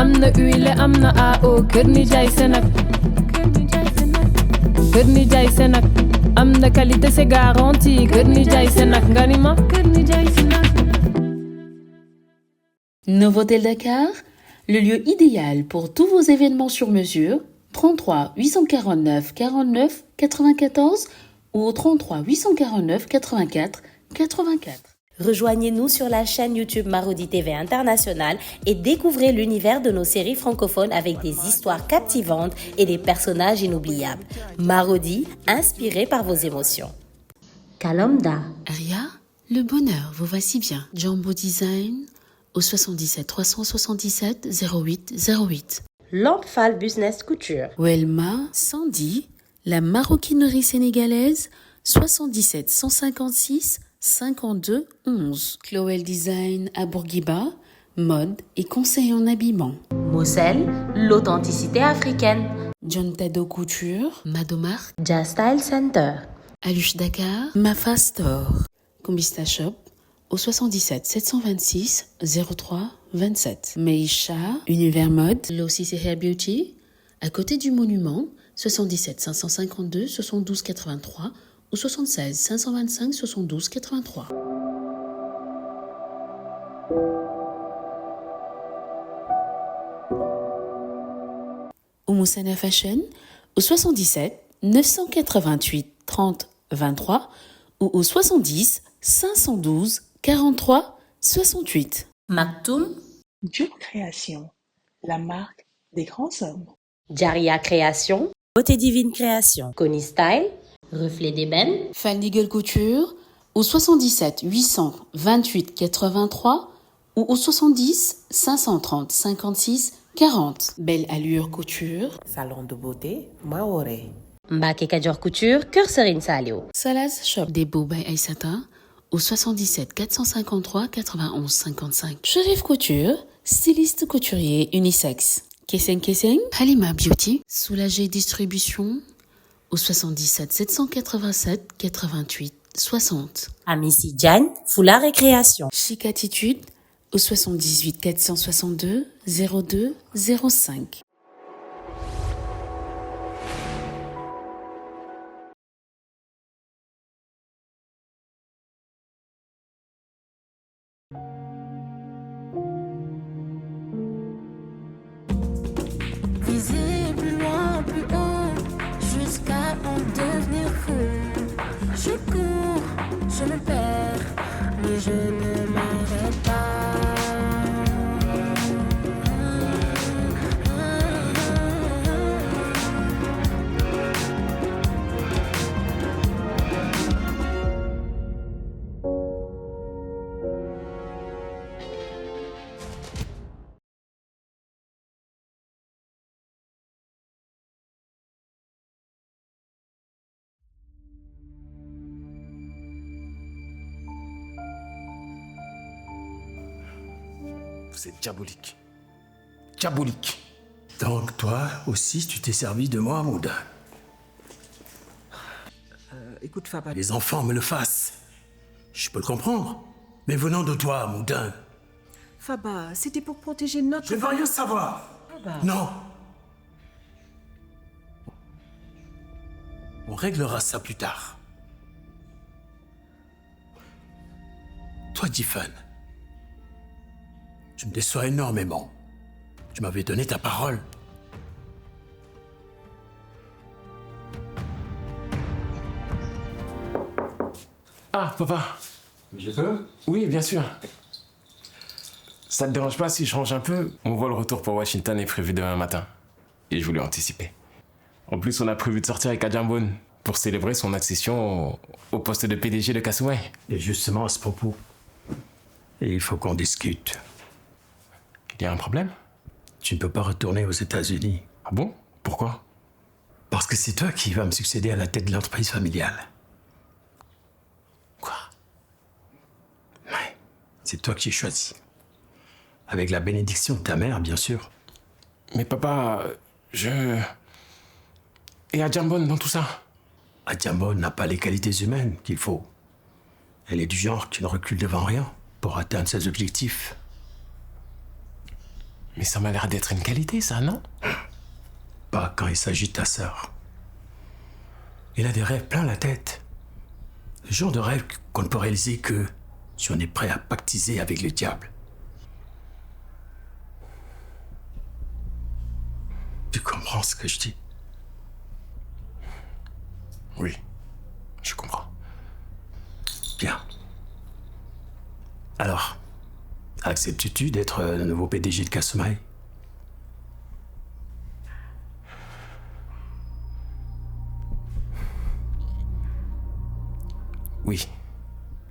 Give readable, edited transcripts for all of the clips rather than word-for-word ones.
amna huile amna AO kër nijaay Senac kër nijaay Senac amna qualité c'est garanti kër nijaay Senac nga ni ma kër nijaay Senac. Novotel Dakar, le lieu idéal pour tous vos événements sur mesure. 33 849 49 94 ou 33 849 84 84. Rejoignez-nous sur la chaîne YouTube Marodi TV International et découvrez l'univers de nos séries francophones avec des histoires captivantes et des personnages inoubliables. Marodi, inspiré par vos émotions. Kalomda. Aria, le bonheur vous va si bien. Jumbo Design au 77 377 08 08. Lampfal Business Couture. Welma, Sandy, la maroquinerie sénégalaise 77 156 52 11. Chloé Design à Bourguiba, mode et conseil en habillement. Moselle, l'authenticité africaine. John Tado Couture, Madomar, Jazz Style Center. Aluche Dakar, Mafa Store. Combista Shop au 77 726 03 27. Meisha, Univers Mode, Lossis et Hair Beauty, à côté du monument, 77 552 72 83 ou 76 525 72 83. Oumoussana Fashion au 77 988 30 23 ou au 70 512 43 68. Maktoum. Dieu Création, la marque des grands hommes. Jaria Création. Beauté Divine Création. Connie Style. Reflet d'ébène. Fanny Gueule Couture au 77 828 83 ou au 70 530 56 40. Belle Allure Couture. Salon de beauté Maoré. Mbake Kadior Couture, Cœur Serine Salio. Salaz Shop des Beaux by Aïssata au 77 453 91 55. Chérif Couture, styliste couturier unisexe. Kesseng Kesseng, Halima Beauty, Soulagé Distribution au 77 787 88 60. Amici Diagne, Foulard et Création. Chic Attitude au 78 462 02 05. Viser plus loin, plus haut, jusqu'à en devenir fou. Je cours, je me perds, mais je ne m'arrête pas. Vous êtes diabolique. Diabolique. Donc toi aussi, tu t'es servi de moi, Moudin. Écoute, Faba. Les enfants me le fassent. Je peux le comprendre. Mais venant de toi, Moudin, Faba, c'était pour protéger notre... je ne veux rien savoir. Faba. Non. On réglera ça plus tard. Toi, Tiffany, tu me déçois énormément. Tu m'avais donné ta parole. Ah, papa. Je peux? Oui, bien sûr. Ça te dérange pas si je change un peu? Mon vol retour pour Washington est prévu demain matin. Et je voulais anticiper. En plus, on a prévu de sortir avec Adjambon pour célébrer son accession au poste de PDG de Kassouen. Et justement à ce propos, il faut qu'on discute. Il y a un problème? Tu ne peux pas retourner aux États-Unis. Ah bon? Pourquoi? Parce que c'est toi qui vas me succéder à la tête de l'entreprise familiale. Quoi? Ouais, c'est toi qui ai choisi. Avec la bénédiction de ta mère, bien sûr. Mais papa, Et Adjambon dans tout ça? Adjambon n'a pas les qualités humaines qu'il faut. Elle est du genre qui ne recule devant rien pour atteindre ses objectifs. Mais ça m'a l'air d'être une qualité, ça, non? Pas quand il s'agit de ta sœur. Il a des rêves plein la tête. Le genre de rêve qu'on ne peut réaliser que si on est prêt à pactiser avec le diable. Tu comprends ce que je dis? Oui, je comprends. Bien. Alors, acceptes-tu d'être le nouveau PDG de Kasumai? Oui,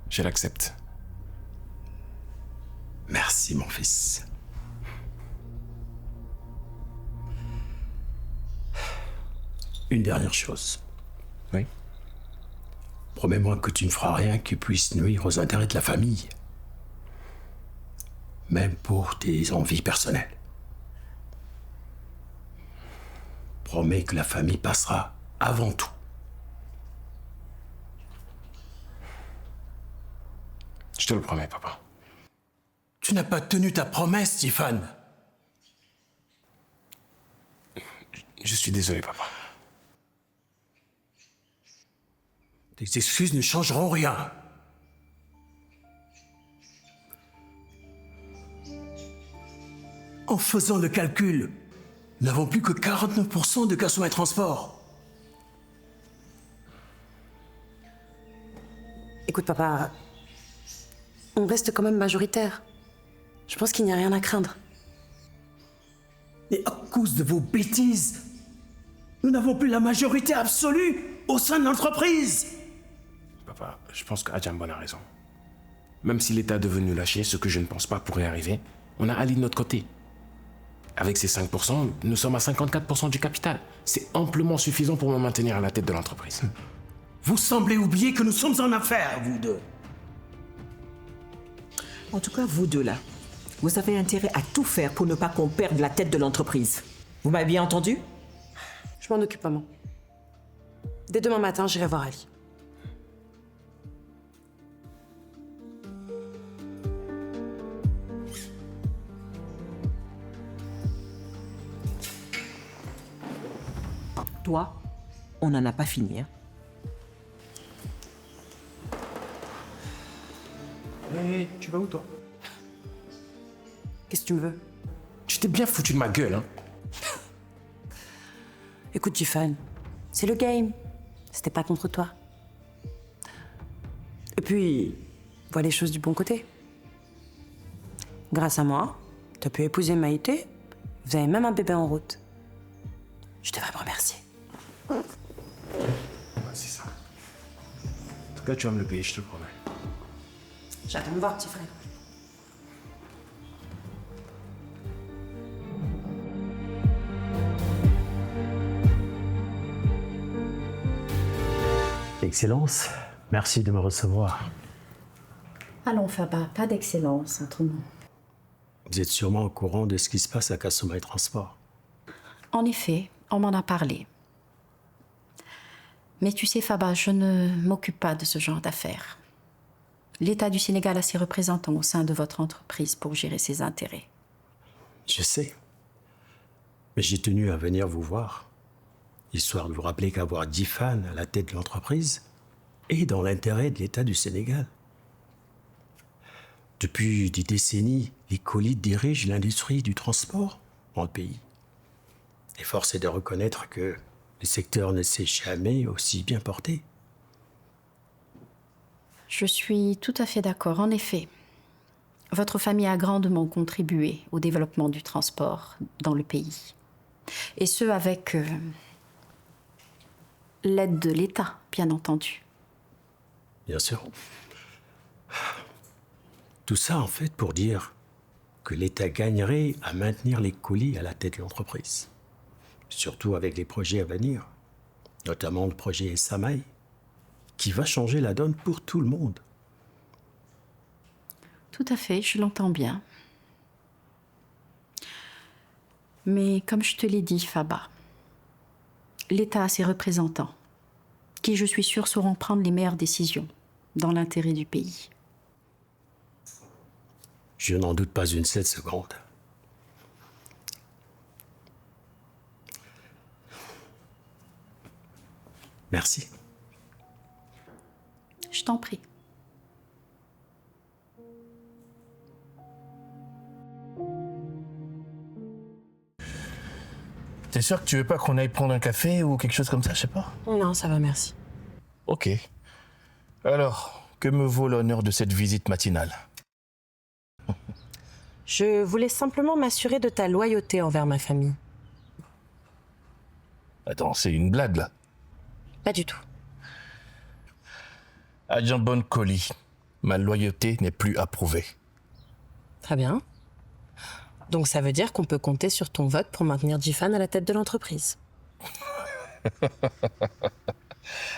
je l'accepte. Merci, mon fils. Une dernière chose. Oui. Promets-moi que tu ne feras rien qui puisse nuire aux intérêts de la famille. Même pour tes envies personnelles. Promets que la famille passera avant tout. Je te le promets, papa. Tu n'as pas tenu ta promesse, Stéphane. Je suis désolé, papa. Tes excuses ne changeront rien. En faisant le calcul, nous n'avons plus que 49% de Kasumai Transport. Écoute, papa, on reste quand même majoritaire. Je pense qu'il n'y a rien à craindre. Et à cause de vos bêtises, nous n'avons plus la majorité absolue au sein de l'entreprise. Papa, je pense qu'Adjambon a raison. Même si l'État est devenu lâcher, ce que je ne pense pas pourrait arriver, on a Ali de notre côté. Avec ces 5%, nous sommes à 54% du capital. C'est amplement suffisant pour me maintenir à la tête de l'entreprise. Vous semblez oublier que nous sommes en affaires, vous deux. En tout cas, vous deux là, vous avez intérêt à tout faire pour ne pas qu'on perde la tête de l'entreprise. Vous m'avez bien entendu? Je m'en occupe, maman. Dès demain matin, j'irai voir Ali. Toi, on n'en a pas fini, hein? Hé, tu vas où, toi? Qu'est-ce que tu me veux? Tu t'es bien foutu de ma gueule, hein? Écoute, Tiffany, c'est le game. C'était pas contre toi. Et puis, vois les choses du bon côté. Grâce à moi, t'as pu épouser Maïté. Vous avez même un bébé en route. Je devrais me remercier. Ouais, c'est ça. En tout cas, tu vas me le payer, je te le promets. J'attends de me voir, petit frère. Excellence, merci de me recevoir. Allons, Faba, pas d'excellence entre nous. Vous êtes sûrement au courant de ce qui se passe à Kasumai Transport. En effet, on m'en a parlé. Mais tu sais, Faba, je ne m'occupe pas de ce genre d'affaires. L'État du Sénégal a ses représentants au sein de votre entreprise pour gérer ses intérêts. Je sais. Mais j'ai tenu à venir vous voir, histoire de vous rappeler qu'avoir Tiffany à la tête de l'entreprise est dans l'intérêt de l'État du Sénégal. Depuis des décennies, les colis dirigent l'industrie du transport dans le pays. Et force est de reconnaître que le secteur ne s'est jamais aussi bien porté. Je suis tout à fait d'accord. En effet, votre famille a grandement contribué au développement du transport dans le pays. Et ce, avec l'aide de l'État, bien entendu. Bien sûr. Tout ça, en fait, pour dire que l'État gagnerait à maintenir les colis à la tête de l'entreprise. Surtout avec les projets à venir, notamment le projet Samai, qui va changer la donne pour tout le monde. Tout à fait, je l'entends bien. Mais comme je te l'ai dit, Faba, l'État a ses représentants, qui, je suis sûre, sauront prendre les meilleures décisions dans l'intérêt du pays. Je n'en doute pas une seule seconde. Merci. Je t'en prie. T'es sûr que tu veux pas qu'on aille prendre un café ou quelque chose comme ça, je sais pas? Non, ça va, merci. Ok. Alors, que me vaut l'honneur de cette visite matinale? Je voulais simplement m'assurer de ta loyauté envers ma famille. Attends, c'est une blague là. Pas du tout. Adjambon Koli, ma loyauté n'est plus approuvée. Très bien. Donc ça veut dire qu'on peut compter sur ton vote pour maintenir Jifan à la tête de l'entreprise.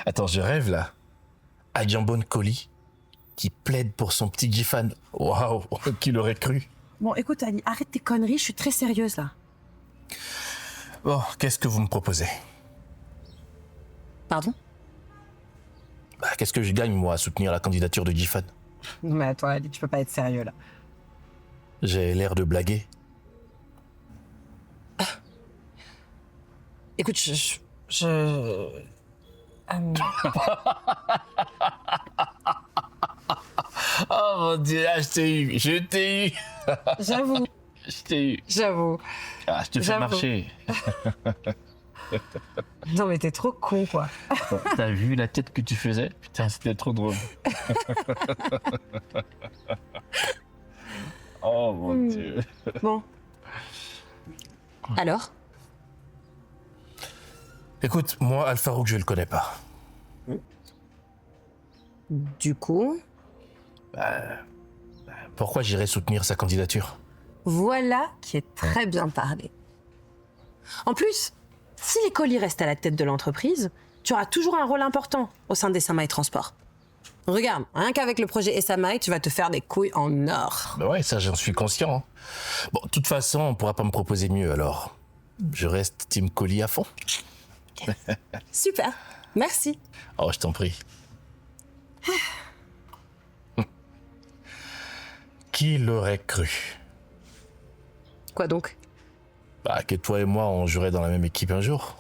Attends, je rêve là. Adjambon Koli, qui plaide pour son petit Jifan. Waouh, qui l'aurait cru? Bon, écoute Ali, arrête tes conneries, je suis très sérieuse là. Bon, qu'est-ce que vous me proposez? Pardon? Qu'est-ce que je gagne, moi, à soutenir la candidature de Jifan? Non mais attends Ali, tu peux pas être sérieux là. J'ai l'air de blaguer. Écoute, Oh mon Dieu, je t'ai eu. J'avoue. Je t'ai eu. J'avoue. Ah, je te fais marcher. Non mais t'es trop con quoi. T'as vu la tête que tu faisais? Putain, c'était trop drôle. Oh mon Dieu. Bon. Alors? Écoute, moi, Al Farouk, je le connais pas. Du coup? Pourquoi j'irais soutenir sa candidature? Voilà qui est très bien parlé. En plus, si les colis restent à la tête de l'entreprise, tu auras toujours un rôle important au sein des Samaï Transport. Regarde, rien qu'avec le projet Samaï, tu vas te faire des couilles en or. Ouais, ça j'en suis conscient. Bon, de toute façon, on pourra pas me proposer mieux, alors je reste Team Colis à fond. Super, merci. Oh, je t'en prie. Qui l'aurait cru? Quoi donc? Que toi et moi, on jouerait dans la même équipe un jour.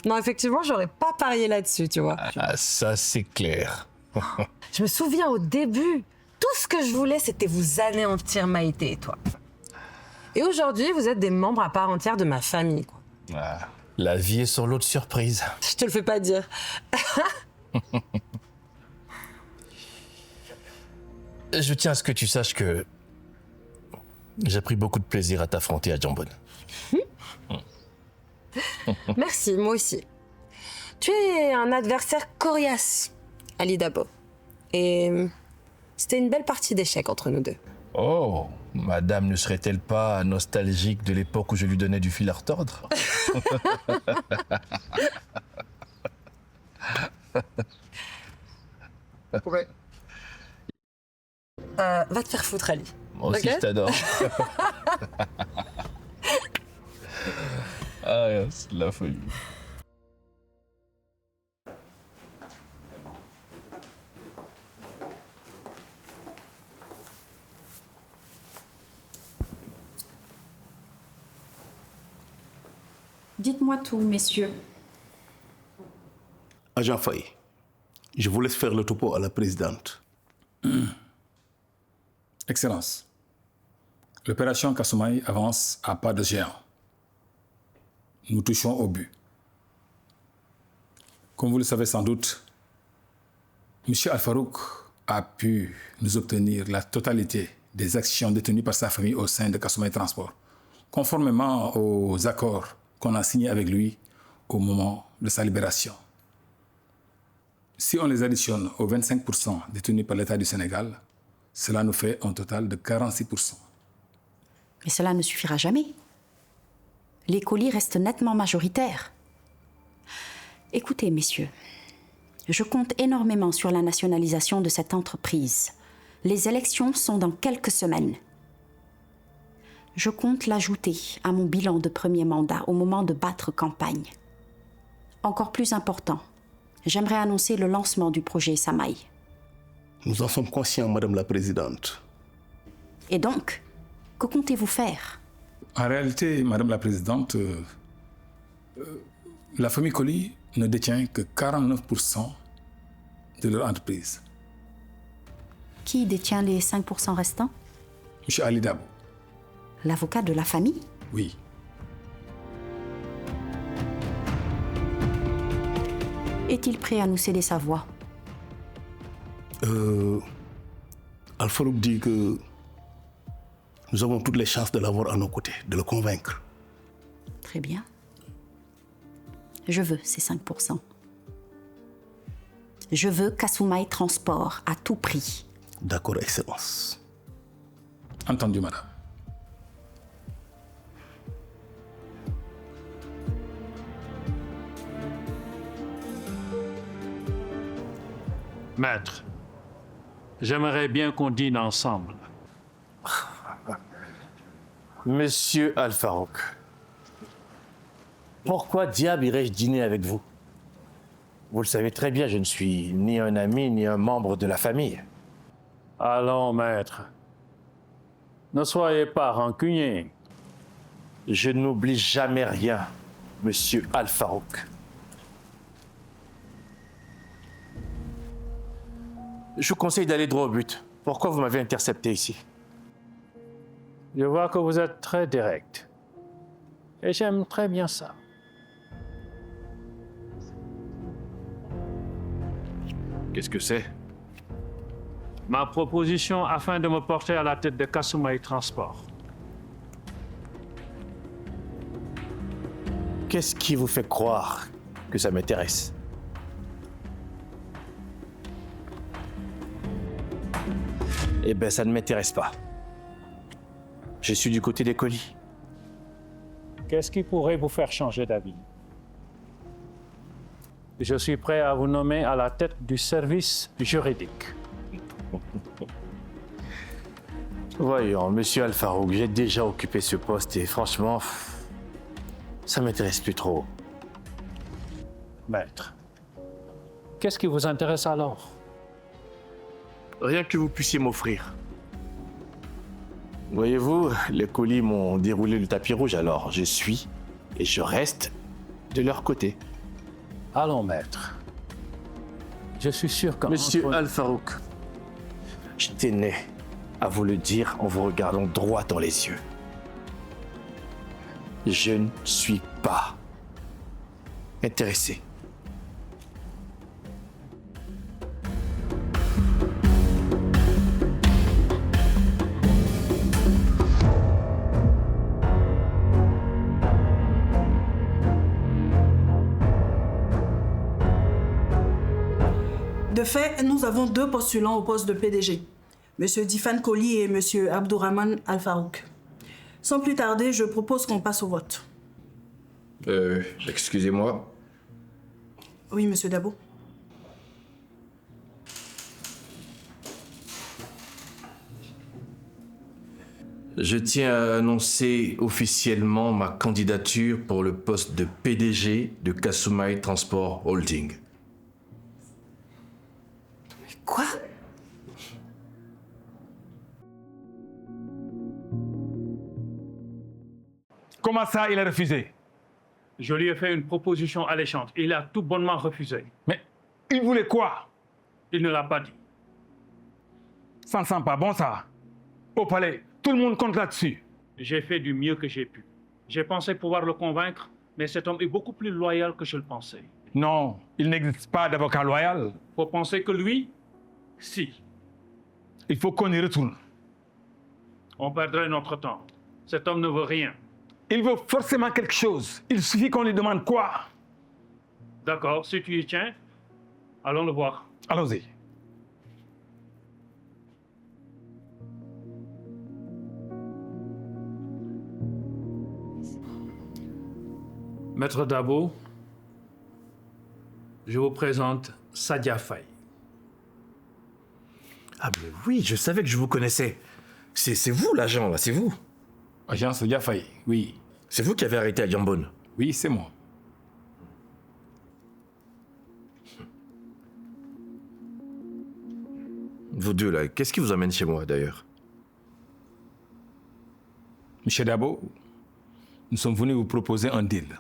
Non, effectivement, j'aurais pas parié là-dessus, tu vois. Ça, c'est clair. Je me souviens au début, tout ce que je voulais, c'était vous anéantir Maïté et toi. Et aujourd'hui, vous êtes des membres à part entière de ma famille, quoi. La vie est sur l'autre surprise. Je te le fais pas dire. Je tiens à ce que tu saches que j'ai pris beaucoup de plaisir à t'affronter à Adjambon. Merci, moi aussi. Tu es un adversaire coriace, Ali Dabo. Et c'était une belle partie d'échecs entre nous deux. Oh, madame ne serait-elle pas nostalgique de l'époque où je lui donnais du fil à retordre? Ouais. Va te faire foutre, Ali. Moi aussi, Ok. je t'adore. C'est de la folie. Dites-moi tout, messieurs. Agent Faye, je vous laisse faire le topo à la présidente. Excellence, l'opération Kasumai avance à pas de géant. Nous touchons au but. Comme vous le savez sans doute, M. Al-Farouk a pu nous obtenir la totalité des actions détenues par sa famille au sein de Kasumai Transport, conformément aux accords qu'on a signés avec lui au moment de sa libération. Si on les additionne aux 25% détenus par l'État du Sénégal, cela nous fait un total de 46%. Mais cela ne suffira jamais. Les colis restent nettement majoritaires. Écoutez, messieurs, je compte énormément sur la nationalisation de cette entreprise. Les élections sont dans quelques semaines. Je compte l'ajouter à mon bilan de premier mandat au moment de battre campagne. Encore plus important, j'aimerais annoncer le lancement du projet Samaï. Nous en sommes conscients, Madame la Présidente. Et donc, que comptez-vous faire? En réalité, Madame la Présidente, la famille Coly ne détient que 49% de leur entreprise. Qui détient les 5% restants? Monsieur Ali Dabo. L'avocat de la famille? Oui. Est-il prêt à nous céder sa voix? Al-Farouk dit que nous avons toutes les chances de l'avoir à nos côtés, de le convaincre. Très bien. Je veux ces 5%. Je veux Kasumai Transport à tout prix. D'accord, Excellence. Entendu, madame. Maître, j'aimerais bien qu'on dîne ensemble. Monsieur Al-Farouk, pourquoi diable irais-je dîner avec vous? Vous le savez très bien, je ne suis ni un ami ni un membre de la famille. Allons, maître. Ne soyez pas rancunier. Je n'oublie jamais rien, monsieur Al-Farouk. Je vous conseille d'aller droit au but. Pourquoi vous m'avez intercepté ici? Je vois que vous êtes très direct. Et j'aime très bien ça. Qu'est-ce que c'est? Ma proposition afin de me porter à la tête de Kasumai Transport. Qu'est-ce qui vous fait croire que ça m'intéresse? Eh bien, ça ne m'intéresse pas. Je suis du côté des colis. Qu'est-ce qui pourrait vous faire changer d'avis? Je suis prêt à vous nommer à la tête du service juridique. Voyons, monsieur Al-Farouk, j'ai déjà occupé ce poste et franchement, ça m'intéresse plus trop. Maître, qu'est-ce qui vous intéresse alors? Rien que vous puissiez m'offrir. Voyez-vous, les colis m'ont déroulé le tapis rouge, alors je suis et je reste de leur côté. Allons, maître. Je suis sûr que... Monsieur Al-Farouk, je tenais à vous le dire en vous regardant droit dans les yeux. Je ne suis pas intéressé. De fait, nous avons deux postulants au poste de PDG, M. Difan Koli et M. Abdourahman Al-Farouk. Sans plus tarder, je propose qu'on passe au vote. Excusez-moi. Oui, M. Dabo. Je tiens à annoncer officiellement ma candidature pour le poste de PDG de Kasumai Transport Holding. Quoi? Comment ça, il a refusé? Je lui ai fait une proposition alléchante. Il a tout bonnement refusé. Mais il voulait quoi? Il ne l'a pas dit. Ça ne sent pas bon, ça. Au palais, tout le monde compte là-dessus. J'ai fait du mieux que j'ai pu. J'ai pensé pouvoir le convaincre, mais cet homme est beaucoup plus loyal que je le pensais. Non, il n'existe pas d'avocat loyal. Faut penser que lui, si. Il faut qu'on y retourne. On perdrait notre temps. Cet homme ne veut rien. Il veut forcément quelque chose. Il suffit qu'on lui demande quoi. D'accord, si tu y tiens, allons le voir. Allons-y. Maître Dabo, je vous présente Sadia Faye. Ah mais oui, je savais que je vous connaissais. C'est vous l'agent, là, c'est vous. Agent Sadia Faye, oui. C'est vous qui avez arrêté Adjambone? Oui, c'est moi. Vous deux, là, qu'est-ce qui vous amène chez moi, d'ailleurs? Monsieur Dabo, nous sommes venus vous proposer un deal.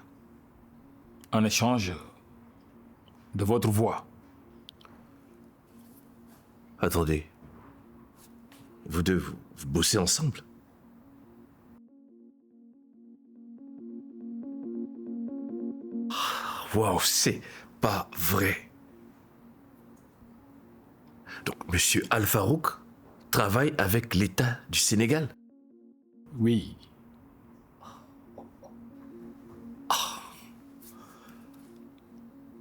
En échange, de votre voix. Attendez. Vous deux, vous bossez ensemble? Waouh, c'est pas vrai. Donc, Monsieur Al-Farouk travaille avec l'État du Sénégal? Oui.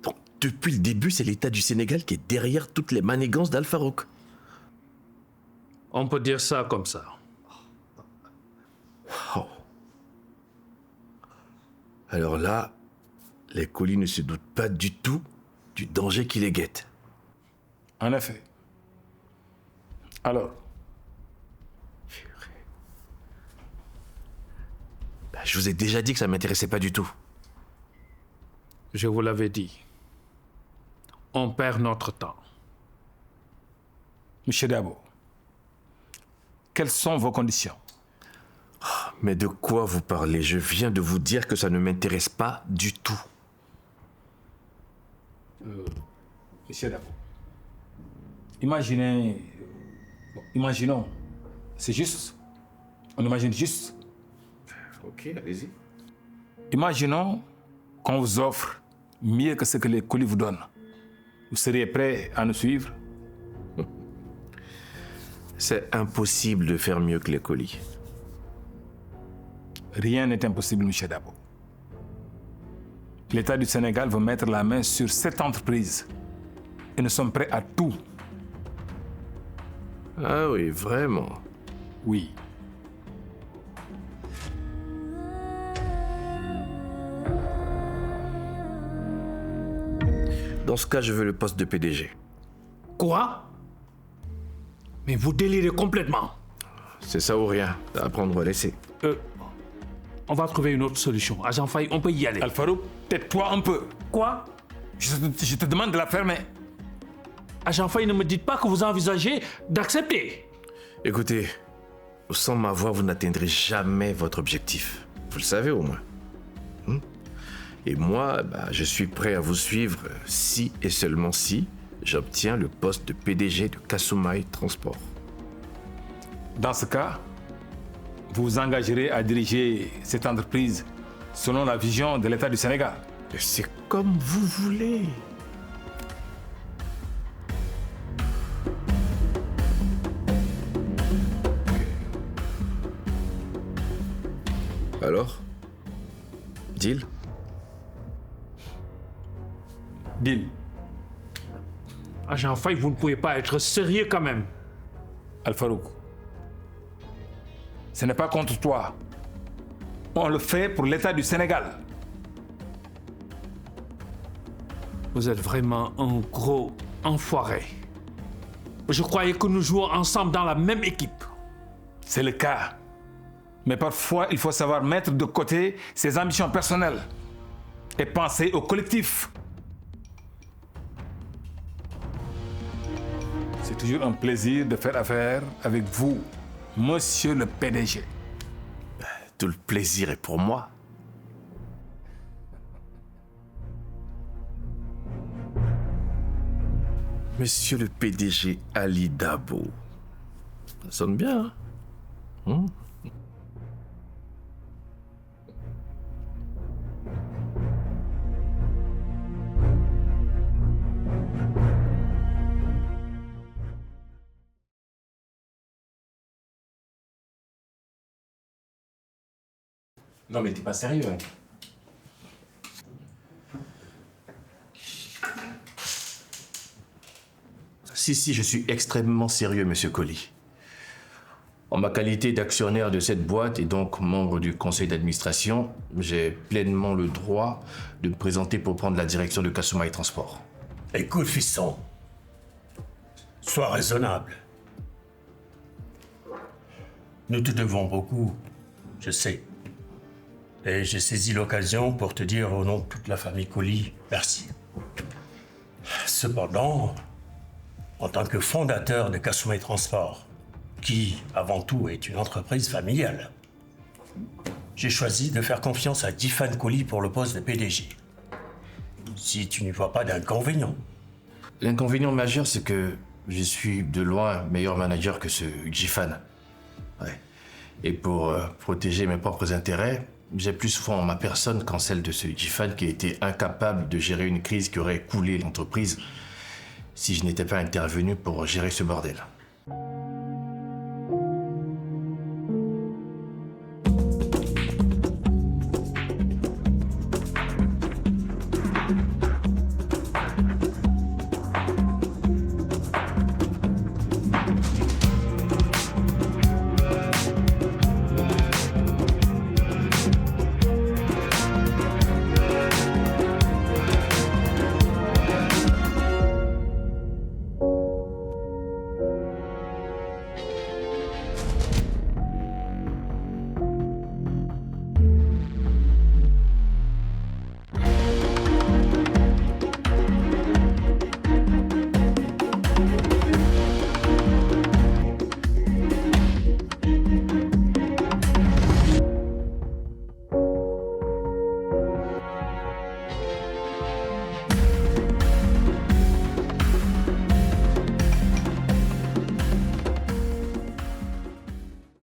Donc, depuis le début, c'est l'État du Sénégal qui est derrière toutes les manigances d'Al-Farouk. On peut dire ça comme ça. Wow. Alors là, les colis ne se doutent pas du tout du danger qui les guette. En effet. Alors, je vous ai déjà dit que ça ne m'intéressait pas du tout. Je vous l'avais dit. On perd notre temps. Monsieur Dabo, quelles sont vos conditions? Mais de quoi vous parlez? Je viens de vous dire que ça ne m'intéresse pas du tout. Monsieur Dabo, imaginons, c'est juste, on imagine juste. Ok, allez-y. Imaginons qu'on vous offre mieux que ce que les colis vous donnent. Vous seriez prêt à nous suivre? C'est impossible de faire mieux que les colis. Rien n'est impossible, M. Dabo. L'État du Sénégal veut mettre la main sur cette entreprise. Et nous sommes prêts à tout. Ah oui, vraiment? Oui. Dans ce cas, je veux le poste de PDG. Quoi? Mais vous délirez complètement. C'est ça ou rien. À prendre ou à laisser. On va trouver une autre solution. Agent Faye, on peut y aller. Al-Farouk, tais-toi un peu. Quoi? Je te demande de la fermer. Agent Faye, ne me dites pas que vous envisagez d'accepter. Écoutez, sans ma voix, vous n'atteindrez jamais votre objectif. Vous le savez au moins. Et moi, je suis prêt à vous suivre si et seulement si j'obtiens le poste de PDG de Kasumai Transport. Dans ce cas, vous vous engagerez à diriger cette entreprise selon la vision de l'État du Sénégal. C'est comme vous voulez. Alors? Deal? Deal. Agent Faye, vous ne pouvez pas être sérieux quand même. Al-Farouk, ce n'est pas contre toi. On le fait pour l'État du Sénégal. Vous êtes vraiment un gros enfoiré. Je croyais que nous jouons ensemble dans la même équipe. C'est le cas. Mais parfois, il faut savoir mettre de côté ses ambitions personnelles et penser au collectif. C'est toujours un plaisir de faire affaire avec vous, monsieur le PDG. Tout le plaisir est pour moi. Monsieur le PDG Ali Dabo. Ça sonne bien, hein? Non mais t'es pas sérieux, hein. Si, je suis extrêmement sérieux, monsieur Colli. En ma qualité d'actionnaire de cette boîte et donc membre du conseil d'administration, j'ai pleinement le droit de me présenter pour prendre la direction de Kasumai Transport. Écoute, fiston, sois raisonnable. Nous te devons beaucoup, je sais. Et j'ai saisi l'occasion pour te dire au nom de toute la famille Colli, merci. Cependant, en tant que fondateur de Kasumai Transport, qui, avant tout, est une entreprise familiale, j'ai choisi de faire confiance à Difan Colli pour le poste de PDG. si tu n'y vois pas d'inconvénient. L'inconvénient majeur, c'est que je suis de loin meilleur manager que ce Jifan. Ouais. Et pour protéger mes propres intérêts, j'ai plus foi en ma personne qu'en celle de ce Jifan qui a été incapable de gérer une crise qui aurait coulé l'entreprise si je n'étais pas intervenu pour gérer ce bordel.